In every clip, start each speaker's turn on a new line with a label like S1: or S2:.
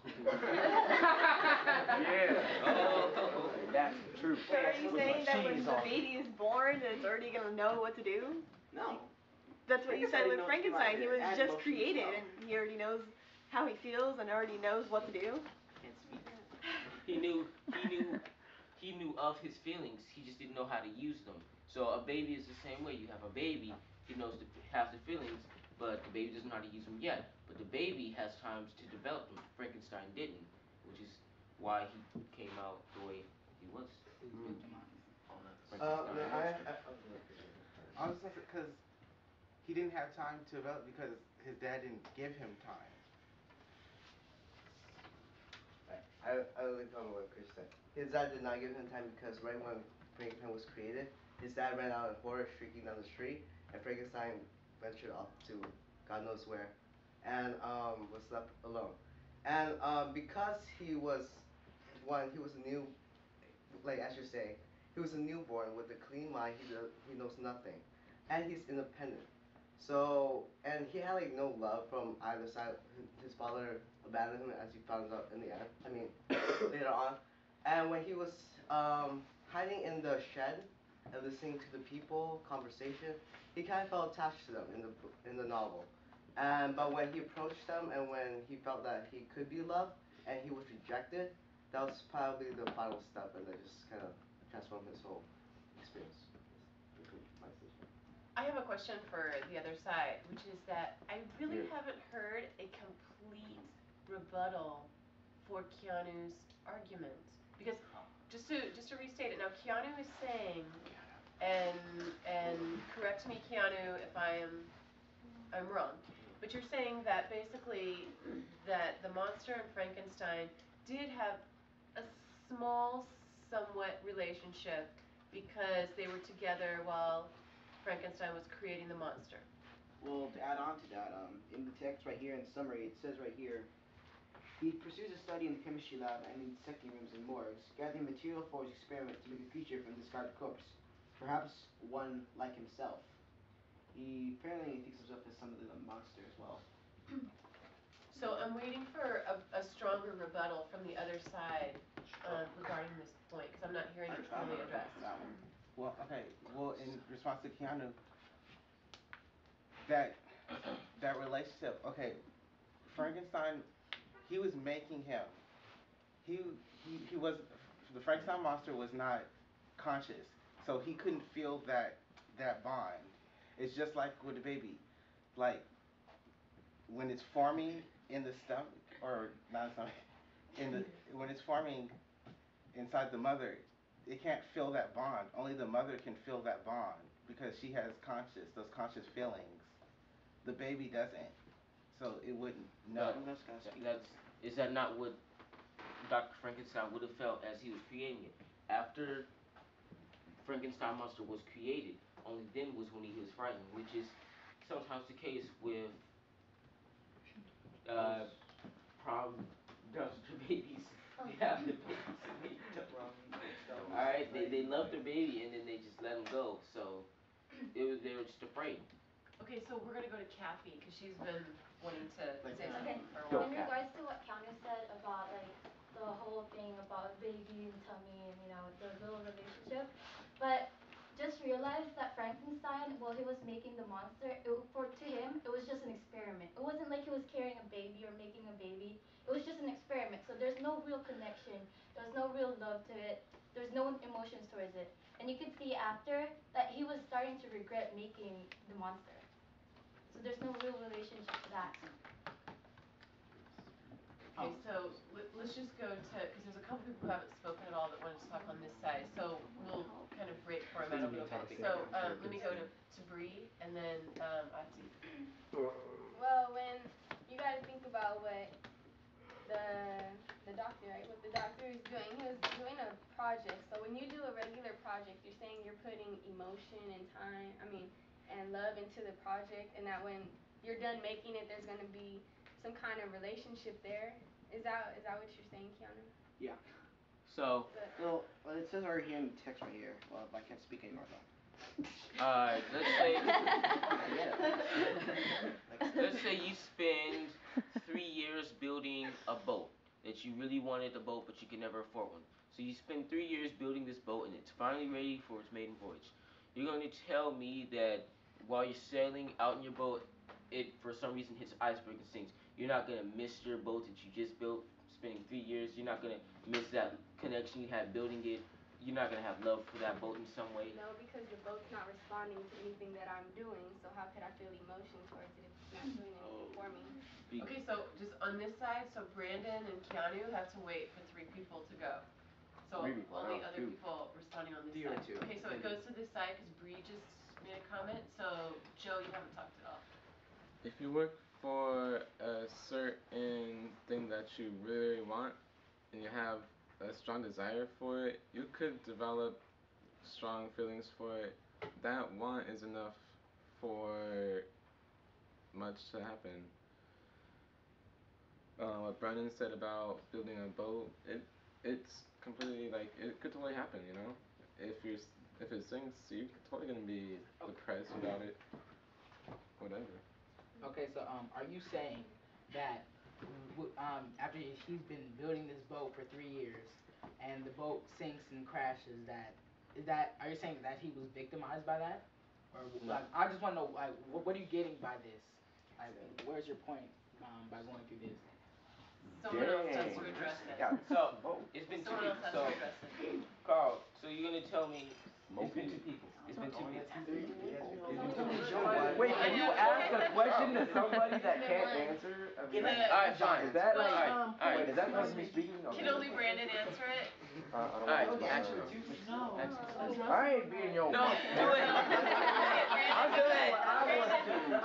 S1: Yeah. Oh, that's true.
S2: So are you saying that when the baby is born, it's already gonna know what to do?
S3: No.
S2: That's what you said with Frankenstein. He was
S3: Add
S2: just
S3: emotions,
S2: created,
S3: no.
S2: and he already knows how he feels and already knows what to do.
S3: Can't speak.
S4: He knew of his feelings. He just didn't know how to use them. So a baby is the same way. You have a baby. He knows has the feelings, but the baby doesn't know how to use them yet. But the baby has times to develop them. Frankenstein didn't, which is why he came out the way he was.
S5: Honestly, because he didn't have time to develop because his dad didn't give him time.
S6: I really don't know what Chris said. His dad did not give him time because right when Frankenstein was created, his dad ran out in horror, shrieking down the street, and Frankenstein ventured off to God knows where, and was left alone. And because he was he was a new, like as you say, he was a newborn with a clean mind. He knows nothing, and he's independent. So, and he had like no love from either side. His father abandoned him, as he found out in the end. I mean, later on. And when he was hiding in the shed and listening to the people conversation, he kind of felt attached to them in the novel. And but when he approached them and when he felt that he could be loved and he was rejected, that was probably the final step, and that just kind of transformed his whole experience.
S7: I have a question for the other side, which is that I really haven't heard a complete rebuttal for Keanu's argument. Because just to restate it, now Keanu is saying, and correct me, Keanu, if I'm wrong, but you're saying that basically that the monster and Frankenstein did have a small, somewhat relationship because they were together while Frankenstein was creating the monster.
S3: Well, to add on to that, in the text right here in the summary, it says right here, he pursues a study in the chemistry lab and in dissecting rooms and morgues, gathering material for his experiment to make a creature from a discarded corpse, perhaps one like himself. He apparently thinks himself as some of the monster as well.
S7: So I'm waiting for a stronger rebuttal from the other side regarding this point, because I'm not hearing it fully addressed.
S5: Well, okay. Well, in response to Keanu, that relationship. Okay, Frankenstein. He was making him. He was the Frankenstein monster was not conscious, so he couldn't feel that bond. It's just like with a baby, like when it's forming in the stomach or not stomach, when it's forming inside the mother, it can't feel that bond. Only the mother can feel that bond because she has those conscious feelings. The baby doesn't, so it wouldn't know.
S4: Is that not what Dr. Frankenstein would have felt as he was creating it? After Frankenstein monster was created, only then was when he was frightened, which is sometimes the case with problem dumpster babies. They have the babies. Alright, they love their baby and then they just let them go. So they were just afraid.
S7: Okay, so we're gonna go to Kathy because she's been wanting to say
S8: Okay.
S7: something for a while.
S8: In regards to what Keanu said about like the whole thing about baby and tummy and the little relationship, but just realize that Frankenstein, while he was making the monster, to him it was just an experiment. It wasn't like he was carrying a baby or making a baby. It was just an experiment. So there's no real connection. There's no real love to it. There's no emotions towards it. And you could see after that he was starting to regret making the monster. So there's no real relationship to that.
S7: Okay, so let's just go to, because there's a couple people who haven't spoken at all that wanted to talk on this side. So we'll kind of break for a minute. Okay. So let me go to Bree and then Ati.
S9: Well, when you got to think about what the doctor, right? What the doctor is doing, he was doing a project. So when you do a regular project, you're saying you're putting emotion and time, and love into the project, and that when you're done making it, there's going to be some kind of relationship there. Is that what you're saying, Keanu?
S3: Yeah.
S4: So
S3: Well, it says right here in the text right here. Well, I can't speak anymore though.
S4: Let's say you spend 3 years building a boat. that you really wanted a boat, but you could never afford one. So you spend 3 years building this boat, and it's finally ready for its maiden voyage. You're going to tell me that while you're sailing out in your boat, it for some reason hits an iceberg and sinks. You're not gonna miss your boat that you just built, spending 3 years. You're not gonna miss that connection you had building it. You're not gonna have love for that boat in some way.
S9: No, because the boat's not responding to anything that I'm doing, so how could I feel emotion towards it if it's not doing anything for me?
S7: Okay, so just on this side, so Brandon and Keanu have to wait for 3 people to go. So only other people responding on this side. Okay, so it goes to this side because Bree just made a comment. So Joe, you haven't talked at all.
S10: If you work for a certain thing that you really want and you have a strong desire for it, you could develop strong feelings for it. That want is enough for much to happen. What Brennan said about building a boat, it's completely like it could totally happen, you know. If it sinks, you're totally gonna be depressed about it, whatever.
S1: Okay, so are you saying that after he's been building this boat for 3 years and the boat sinks and crashes, are you saying that he was victimized by that? Or
S4: no.
S1: like I just want to know like what are you getting by this? Like where's your point by going through this?
S7: Someone else has to address it.
S4: So it's been 2
S7: Someone else
S4: people.
S7: has to
S4: So
S7: address it.
S4: Carl, so you're gonna tell me it's been 2 people. It's been 2 people.
S1: Wait, can you ask a question to somebody that can't answer?
S4: Alright, fine.
S1: Is that like
S4: Alright,
S1: is that supposed to be speaking?
S7: Can only Brandon answer it?
S4: Alright, action.
S1: I ain't being your
S4: No, do it.
S7: Brandon, do it.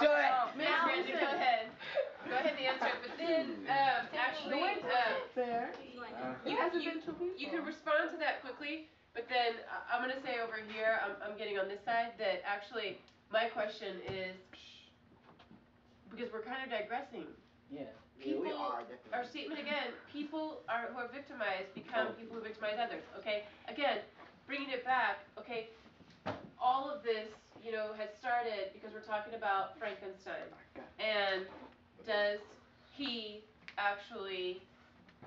S4: Do it.
S7: Brandon, go ahead. Go ahead and answer it. But then, actually, you can respond to that quickly. But then I'm gonna say over here, I'm getting on this side that actually my question is because we're kind of digressing.
S1: Yeah.
S7: People,
S3: we are definitely.
S7: our statement again, people who are victimized become people who victimize others, okay? Again, bringing it back, okay, all of this, you know, has started because we're talking about Frankenstein. And does he actually,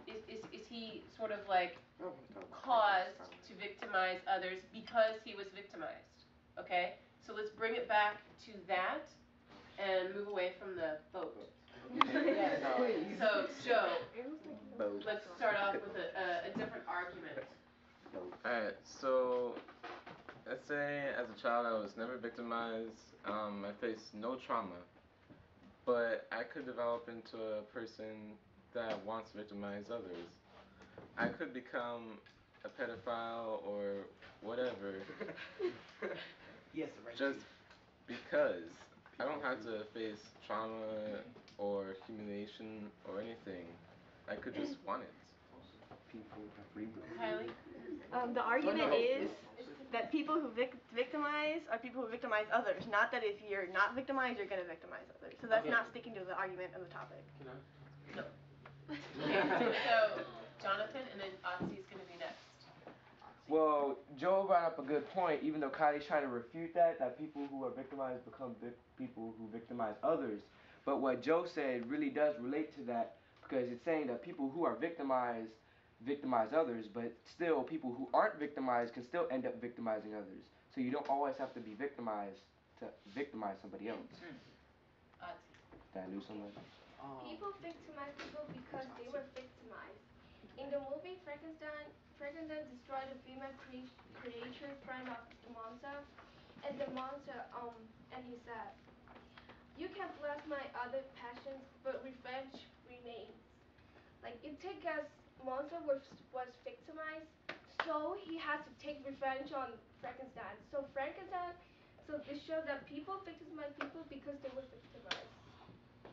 S7: is he sort of like caused to victimize others because he was victimized, okay? So let's bring it back to that and move away from the boat. So, Joe, let's start off with a different argument.
S10: Alright, so let's say as a child I was never victimized. I faced no trauma, but I could develop into a person that wants to victimize others. I could become a pedophile or whatever.
S3: Yes, right.
S10: Just because I don't have to face trauma or humiliation or anything. I could just want it.
S7: Kylie?
S2: The argument is that people who victimize are people who victimize others. Not that if you're not victimized, you're going to victimize others. So that's not sticking to the argument of the topic.
S7: No. Okay, so Jonathan and then Otzi's going to be next.
S11: Well, Joe brought up a good point, even though Kylie's trying to refute that people who are victimized become people who victimize others. But what Joe said really does relate to that, because it's saying that people who are victimized victimize others, but still people who aren't victimized can still end up victimizing others. So you don't always have to be victimized to victimize somebody else. Did I lose someone?
S12: People victimize people because they were victimized. In the movie Frankenstein destroyed a female creature friend of the monster, and the monster and he said, "You can bless my other passions, but revenge remains." Like it take us monster was victimized, so he has to take revenge on Frankenstein. So it shows that people victimize people because they were victimized.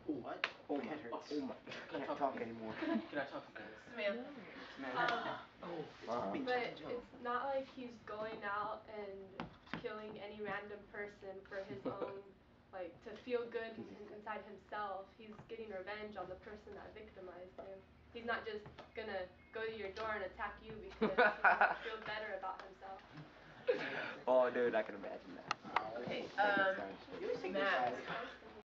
S3: What? Oh my, can't talk anymore.
S4: Can I talk to this?
S7: Samantha.
S9: But it's not like he's going out and killing any random person for his own, like, to feel good inside himself. He's getting revenge on the person that victimized him. He's not just gonna go to your door and attack you because he wants to feel better about himself.
S11: Oh, dude, I can imagine that.
S7: Okay, Matt.